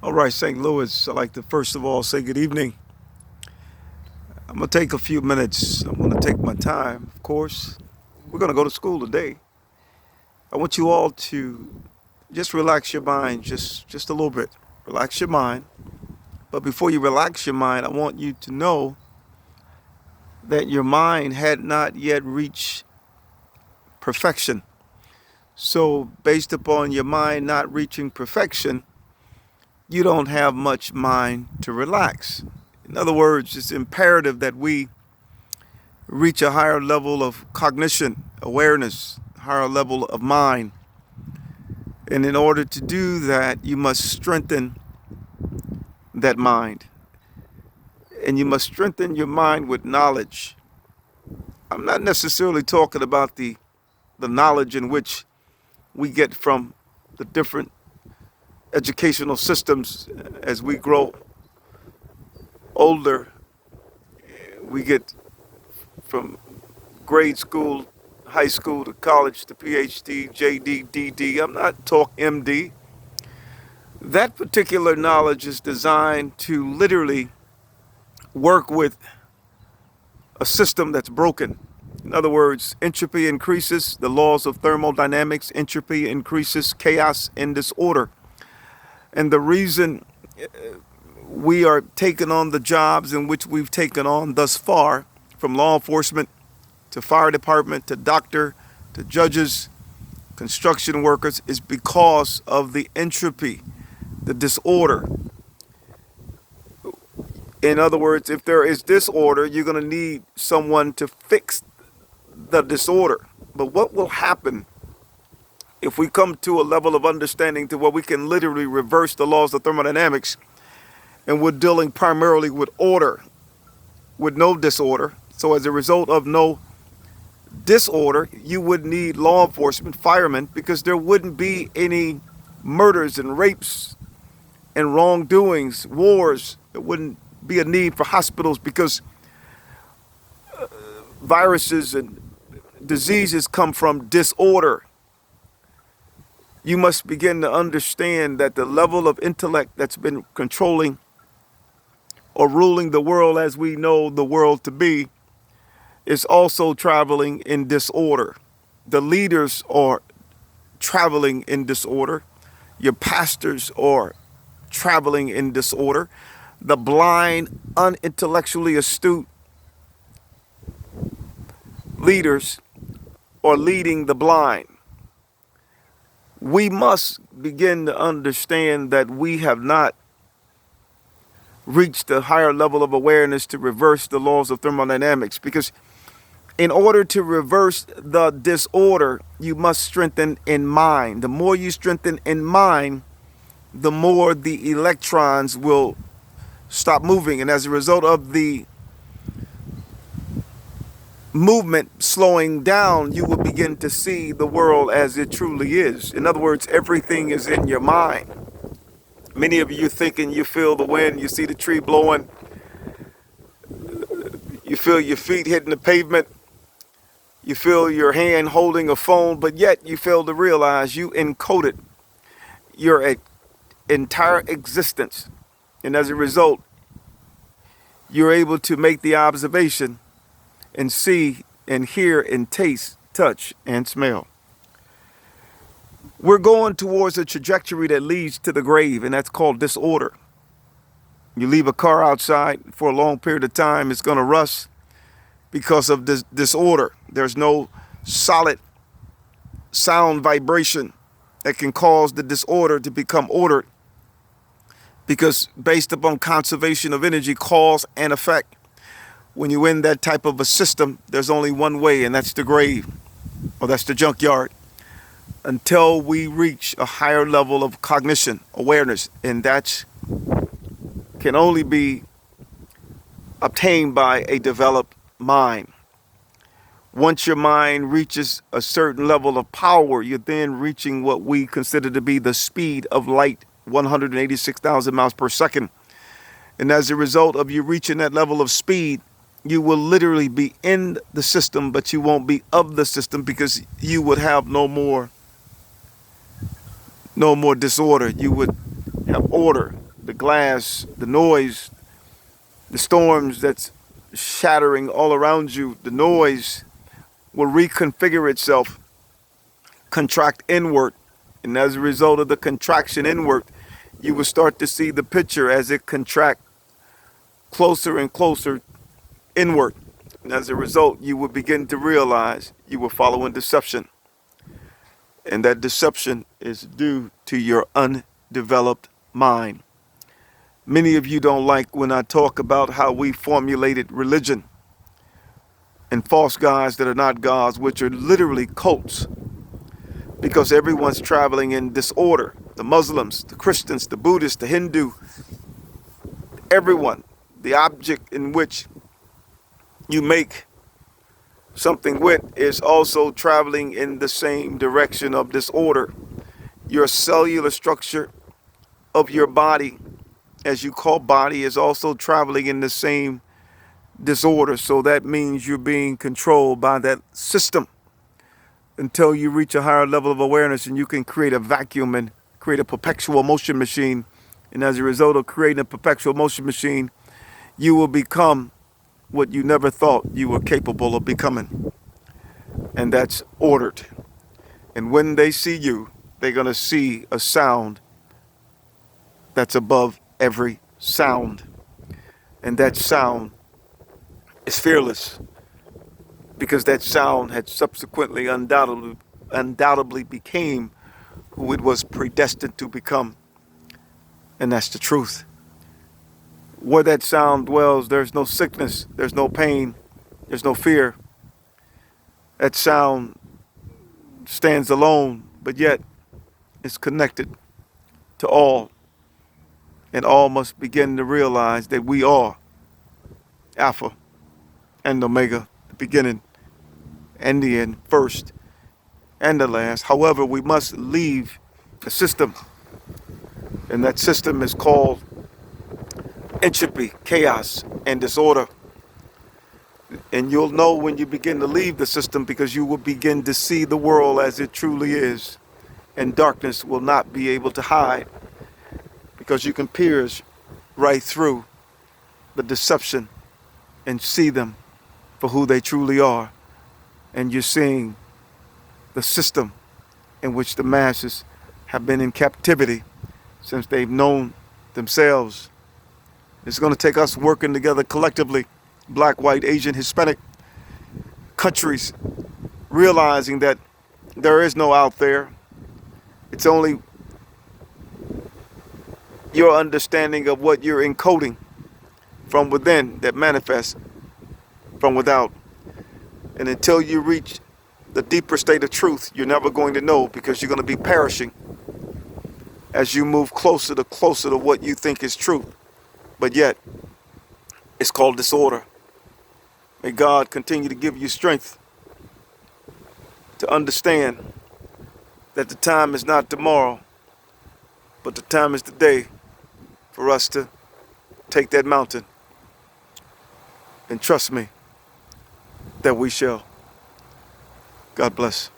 All right, St. Louis, I'd like to first of all say good evening. I'm going to take a few minutes. I'm going to take my time, of course. We're going to go to school today. I want you all to just relax your mind just a little bit. Relax your mind. But before you relax your mind, I want you to know that your mind had not yet reached perfection. So, based upon your mind not reaching perfection, you don't have much mind to relax. In other words, it's imperative that we reach a higher level of cognition, awareness, higher level of mind. And in order to do that, you must strengthen that mind. And you must strengthen your mind with knowledge. I'm not necessarily talking about the knowledge in which we get from the different educational systems as we grow older. We get from grade school, high school to college to PhD, JD, DD. I'm not talking MD. That particular knowledge is designed to literally work with a system that's broken. In other words, entropy increases, the laws of thermodynamics, entropy increases, chaos and disorder. And the reason we are taking on the jobs in which we've taken on thus far, from law enforcement to fire department to doctor to judges, construction workers, is because of the entropy, the disorder. In other words, if there is disorder, you're going to need someone to fix the disorder. But what will happen if we come to a level of understanding to where we can literally reverse the laws of thermodynamics and we're dealing primarily with order, with no disorder? So as a result of no disorder, you would need law enforcement, firemen, because there wouldn't be any murders and rapes and wrongdoings, wars. There wouldn't be a need for hospitals because viruses and diseases come from disorder. You must begin to understand that the level of intellect that's been controlling or ruling the world as we know the world to be is also traveling in disorder. The leaders are traveling in disorder. Your pastors are traveling in disorder. The blind, unintellectually astute leaders are leading the blind. We must begin to understand that we have not reached a higher level of awareness to reverse the laws of thermodynamics, because in order to reverse the disorder, you must strengthen in mind. The more you strengthen in mind, the more the electrons will stop moving. And as a result of the movement slowing down, you will begin to see the world as it truly is. In other words, everything is in your mind. Many of you thinking you feel the wind, you see the tree blowing, you feel your feet hitting the pavement, you feel your hand holding a phone, but yet you fail to realize you encoded your entire existence. And as a result, you're able to make the observation and see and hear and taste, touch and smell. We're going towards a trajectory that leads to the grave, and that's called disorder. You leave a car outside for a long period of time, it's going to rust because of this disorder. There's no solid sound vibration that can cause the disorder to become ordered, because based upon conservation of energy, cause and effect, when you're in that type of a system, there's only one way, and that's the grave, or that's the junkyard, until we reach a higher level of cognition, awareness, and that can only be obtained by a developed mind. Once your mind reaches a certain level of power, you're then reaching what we consider to be the speed of light, 186,000 miles per second. And as a result of you reaching that level of speed, you will literally be in the system, but you won't be of the system, because you would have no more disorder. You would have order. the glass, the noise, the storms that's shattering all around you, the noise will reconfigure itself, contract inward. And as a result of the contraction inward, you will start to see the picture as it contracts closer and closer inward. And as a result, you will begin to realize you were following deception. And that deception is due to your undeveloped mind. Many of you don't like when I talk about how we formulated religion and false gods that are not gods, which are literally cults, because everyone's traveling in disorder. The Muslims, the Christians, the Buddhists, the Hindu, everyone. The object in which you make something with is also traveling in the same direction of disorder. Your cellular structure of your body, as you call body, is also traveling in the same disorder. So that means you're being controlled by that system until you reach a higher level of awareness and you can create a vacuum and create a perpetual motion machine. And as a result of creating a perpetual motion machine, you will become what you never thought you were capable of becoming. And that's ordered. And when they see you, they're going to see a sound that's above every sound. And that sound is fearless, because that sound had subsequently undoubtedly became who it was predestined to become. And that's the truth. Where that sound dwells, there's no sickness, there's no pain, there's no fear. That sound stands alone, but yet is connected to all. And all must begin to realize that we are Alpha and Omega, the beginning and the end, first and the last. However, we must leave the system. And that system is called entropy, chaos, and disorder. And you'll know when you begin to leave the system, because you will begin to see the world as it truly is. And darkness will not be able to hide, because you can pierce right through the deception and see them for who they truly are. And you're seeing the system in which the masses have been in captivity since they've known themselves. It's going to take us working together collectively, Black, white, Asian, Hispanic countries, realizing that there is no out there. It's only your understanding of what you're encoding from within that manifests from without. And until you reach the deeper state of truth, you're never going to know, because you're going to be perishing as you move closer to what you think is truth. But yet, it's called disorder. May God continue to give you strength to understand that the time is not tomorrow, but the time is today for us to take that mountain. And trust me that we shall. God bless.